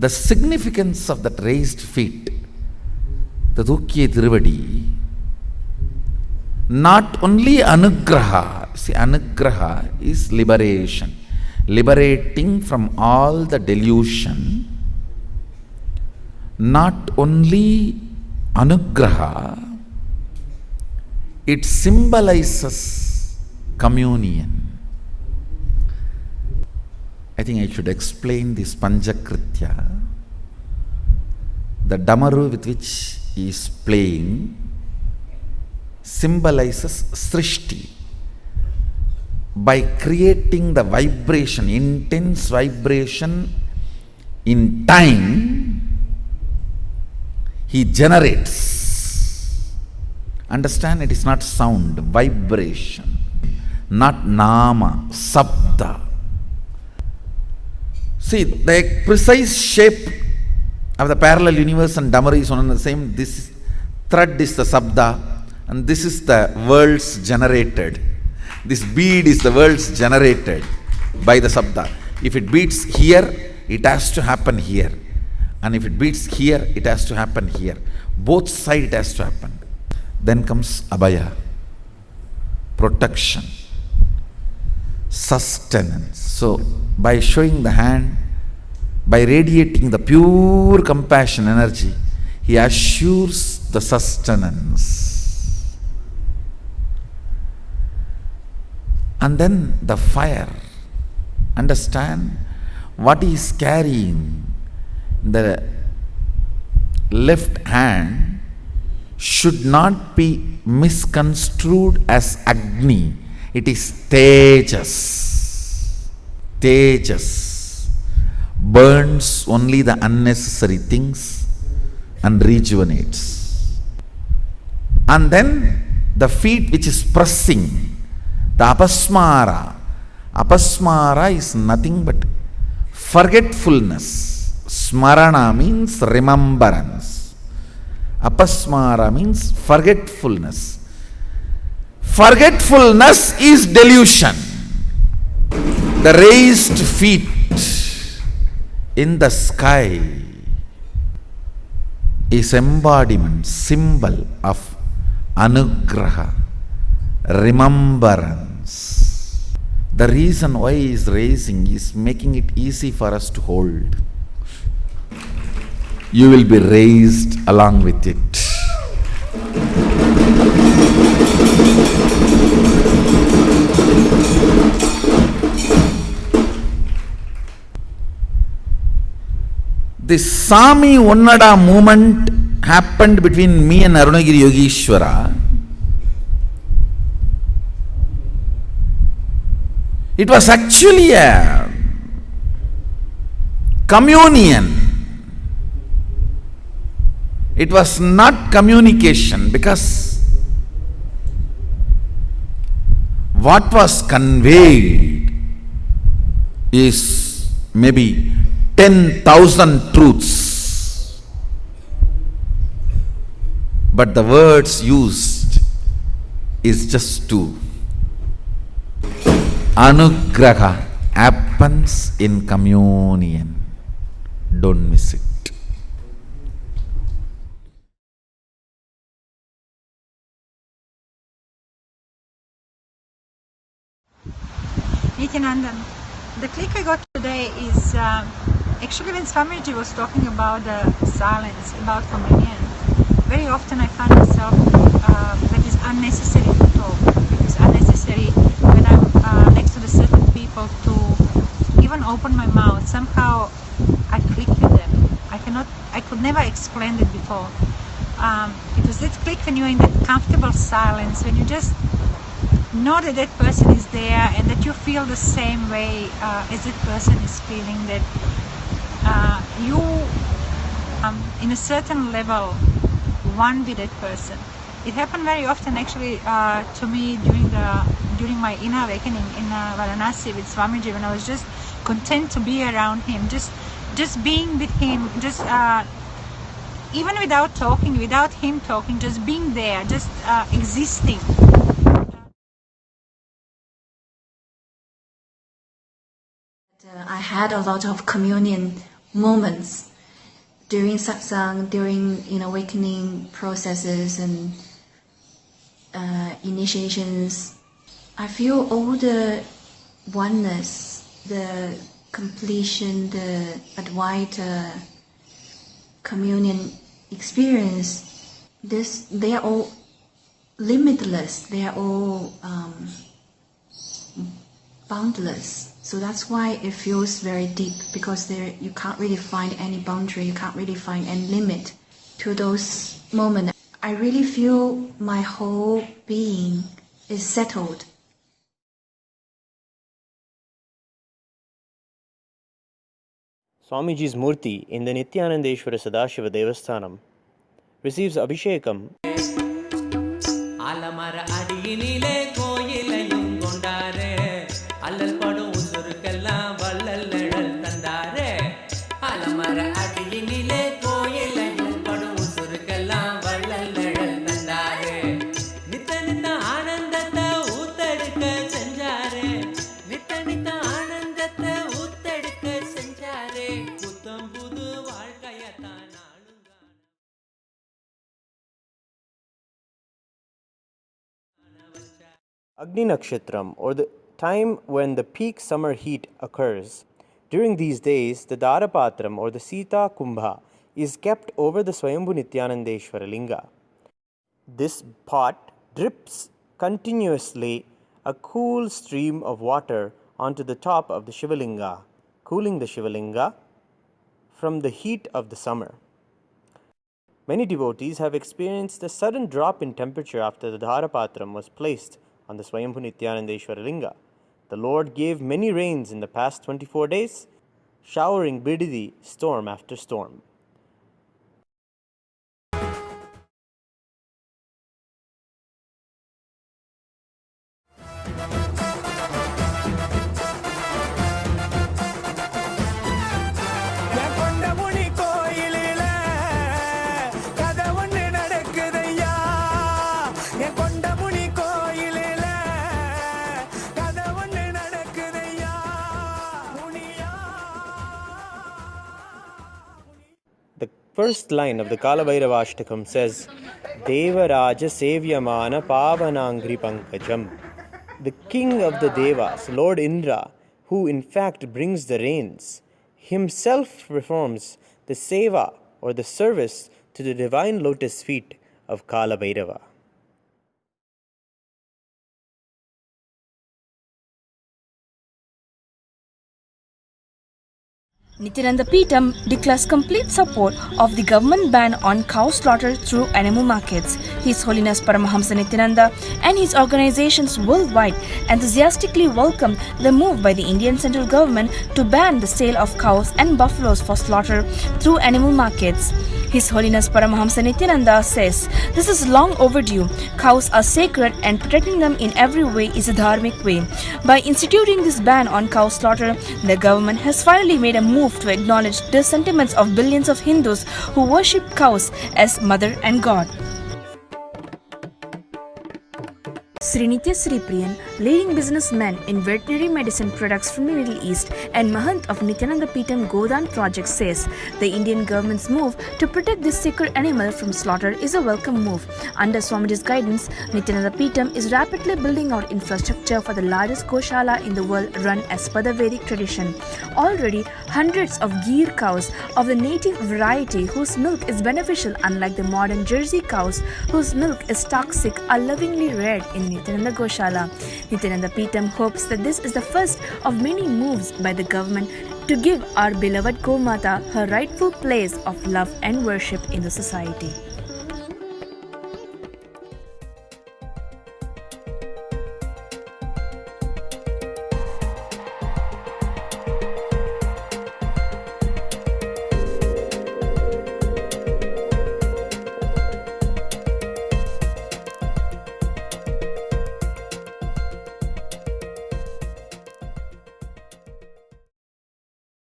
the significance of that raised feet, the Dukye Tiruvadi, not only anugraha, see, anugraha is liberation, liberating from all the delusion. Not only anugraha, it symbolizes communion. I think I should explain this Panchakritya. The Damaru with which he is playing symbolizes Srishti. By creating the vibration, intense vibration in time, he generates. Understand, it is not sound, vibration, not nama, sabda. See, the precise shape of the parallel universe and Dhamara is one and the same. This thread is the sabda, and this is the worlds generated. This bead is the worlds generated by the sabda. If it beats here, it has to happen here. And if it beats here, it has to happen here. Both sides it has to happen. Then comes abhaya, protection, sustenance. So, by showing the hand, by radiating the pure compassion energy, he assures the sustenance. And then the fire. Understand what he is carrying. The left hand should not be misconstrued as Agni. It is Tejas. Tejas burns only the unnecessary things and rejuvenates. And then the feet which is pressing, the apasmara. Apasmara is nothing but forgetfulness. Smarana means remembrance. Apasmara means forgetfulness. Forgetfulness is delusion. The raised feet in the sky is embodiment, symbol of anugraha, remembrance. The reason why he is raising is making it easy for us to hold. You will be raised along with it. This Sami Onnada movement happened between me and Arunagiri Yogeshwara. It was actually a communion. It was not communication, because what was conveyed is maybe 10,000 truths, but the words used is just two. Anugraha happens in communion. Don't miss it. Nithyananda, the click I got today is actually when Swamiji was talking about the silence, about communion. Very often I find myself that it's unnecessary to talk. It is unnecessary when I'm next to the certain people to even open my mouth. Somehow I click with them. I could never explain it before. It was that click when you're in that comfortable silence, when you just know that that person is there and that you feel the same way as that person is feeling, that you in a certain level one with that person. It happened very often actually to me during my inner awakening in Varanasi with Swamiji, when I was just content to be around him, just being with him, just even without talking, without him talking, just being there, just existing. I had a lot of communion moments during satsang, during awakening processes and initiations, I feel all the oneness, the completion, the Advaita communion experience. They are all limitless. They are all boundless. So that's why it feels very deep, because you can't really find any boundary, you can't really find any limit to those moments. I really feel my whole being is settled. Swamiji's Murti in the Nithyanandeshwara Sadashiva Devasthanam receives Abishekam. Agni Nakshatram, or the time when the peak summer heat occurs. During these days, the Dhara Patram or the Sita Kumbha is kept over the Swayambhu Nithyanandeshwara Linga. This pot drips continuously a cool stream of water onto the top of the Shivalinga, cooling the Shivalinga from the heat of the summer. Many devotees have experienced a sudden drop in temperature after the Dhara Patram was placed on the Swayambhu Nithyanandeshwara Linga. The Lord gave many rains in the past 24 days, showering Bididi storm after storm. The first line of the Kalabairava Abishekam says, Deva Raja Sevyamana Pavanangri Pankajam. The king of the Devas, Lord Indra, who in fact brings the rains, himself performs the seva or the service to the divine lotus feet of Kalabairava. Nithyananda Times declares complete support of the government ban on cow slaughter through animal markets. His Holiness Paramahamsa Nithyananda and his organizations worldwide enthusiastically welcome the move by the Indian central government to ban the sale of cows and buffaloes for slaughter through animal markets. His Holiness Paramahamsa Nithyananda says, "This is long overdue. Cows are sacred and protecting them in every way is a dharmic way. By instituting this ban on cow slaughter, the government has finally made a move to acknowledge the sentiments of billions of Hindus who worship cows as mother and god." Sri Nithya Sri Priyan, leading businessman in veterinary medicine products from the Middle East and Mahant of Nithyananda Times Godan project, says the Indian government's move to protect this sacred animal from slaughter is a welcome move. Under Swamiji's guidance, Nithyananda Times is rapidly building out infrastructure for the largest Goshala in the world, run as per the Vedic tradition. Already, hundreds of Gir cows of the native variety whose milk is beneficial, unlike the modern Jersey cows whose milk is toxic, are lovingly reared in Nithyananda Goshala. Nithyananda Times hopes that this is the first of many moves by the government to give our beloved Gomata her rightful place of love and worship in the society.